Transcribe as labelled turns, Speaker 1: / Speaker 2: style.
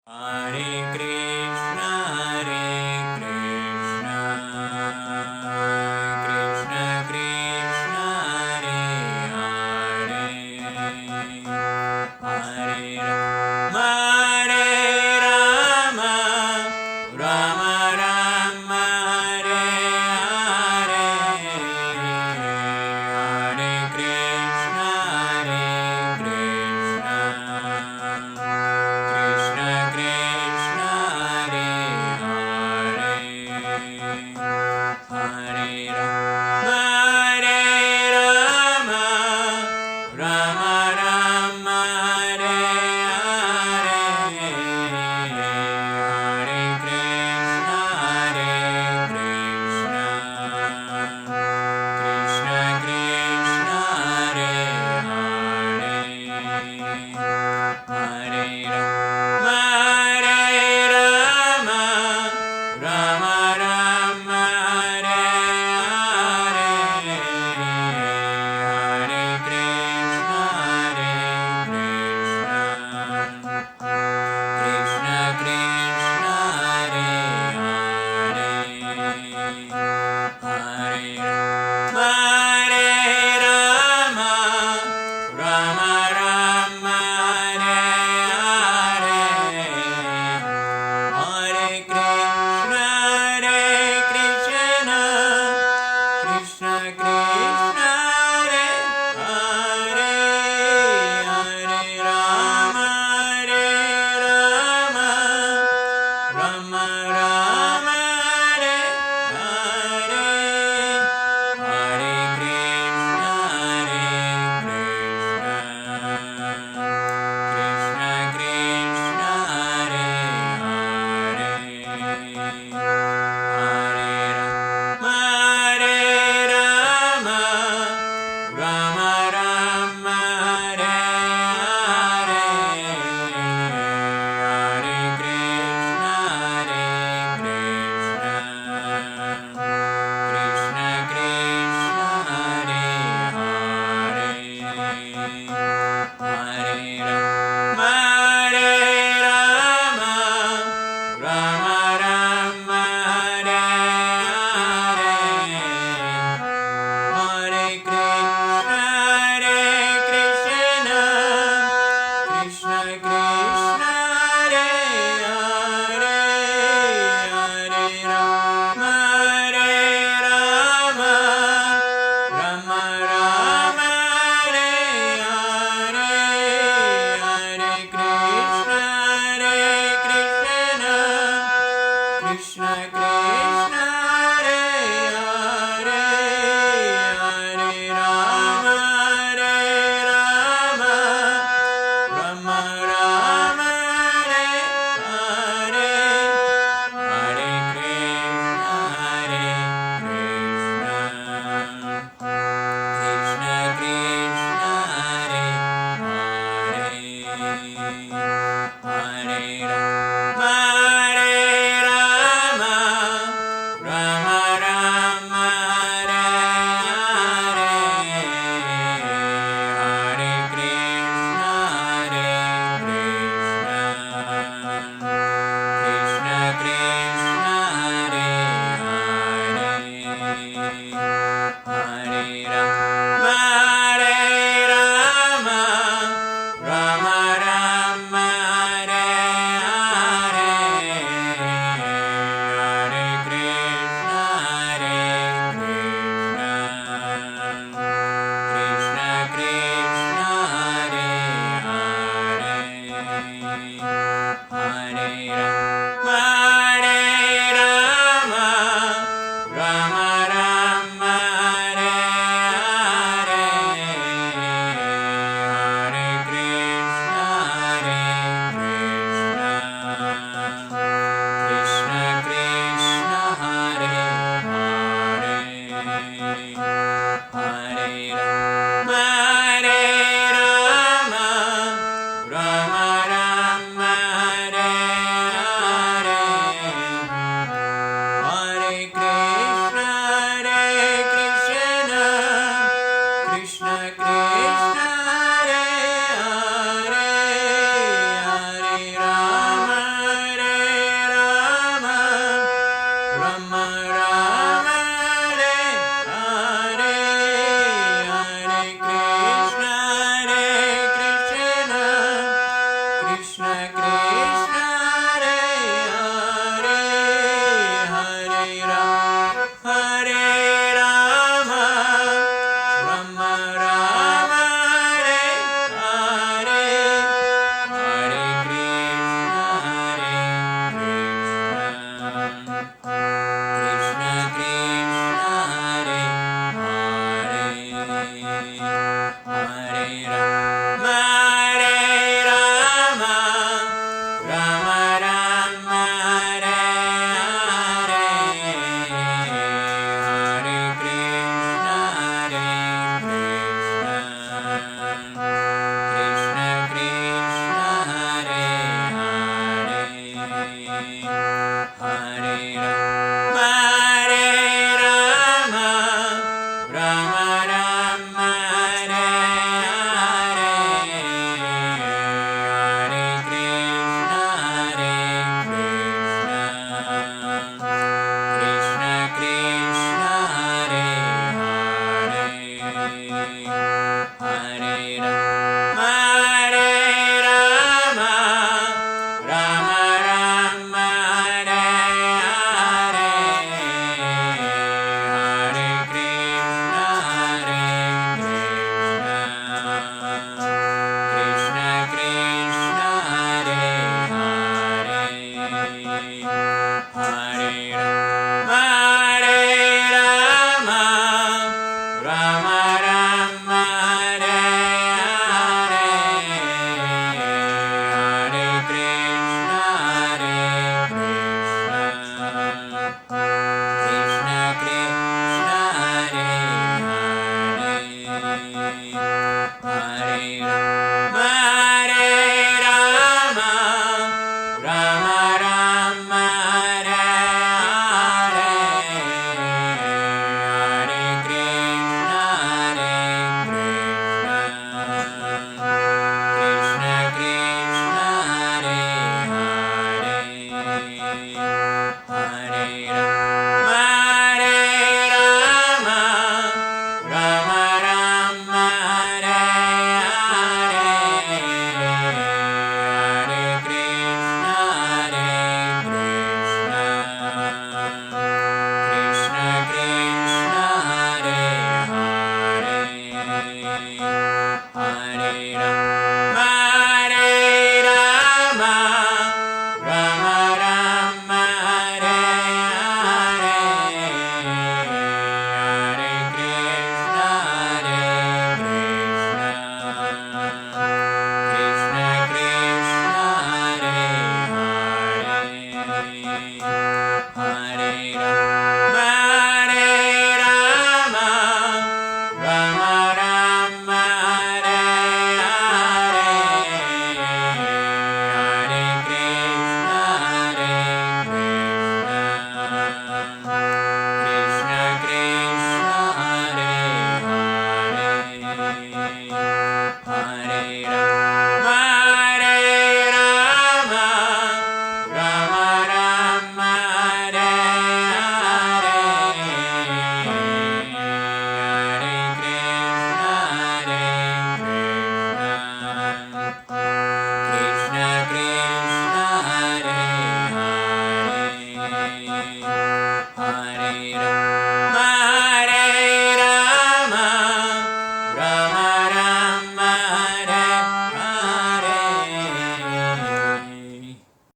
Speaker 1: Hare Krishna, Krishna Krishna, Hare Hare, Hare Rama, Rama Rama, Hare Hare, Hare Krishna, Krishna Krishna, Hare Hare, Hare Rama, Rama Rama, Hare Hare, Hare Krishna, Krishna Krishna, Hare Hare, Hare Rama, Rama Rama, Hare Hare, Hare Krishna, Krishna Krishna, Hare Hare, Hare Rama, Rama Rama, Hare Hare, Hare Krishna, Krishna Krishna, Hare Hare, Hare Rama, Rama Rama, Hare Hare, Hare Krishna, Krishna Krishna, Hare Hare, Hare Rama, Rama Rama, Hare Hare, Hare Krishna, Krishna Krishna, Hare Hare, Hare Rama, Rama Rama, Hare Hare, Hare Krishna, Krishna Krishna, Hare Hare, Hare Rama, Rama Rama, Hare Hare, Hare Krishna, Krishna Krishna, Hare Hare, Hare Rama, Rama Rama, Hare Hare, Hare Krishna, Krishna Krishna, Hare Hare, Hare Rama, Rama Rama, Hare Hare, Hare Krishna, Krishna Krishna, Hare Hare, Hare Rama, Rama Rama, Hare Hare, Hare Krishna, Krishna Krishna, Hare Hare, Hare Rama, Rama Rama, Hare Hare, Hare Krishna, Krishna Krishna, Hare Hare, Hare Rama, Rama Rama, Hare Hare Rama.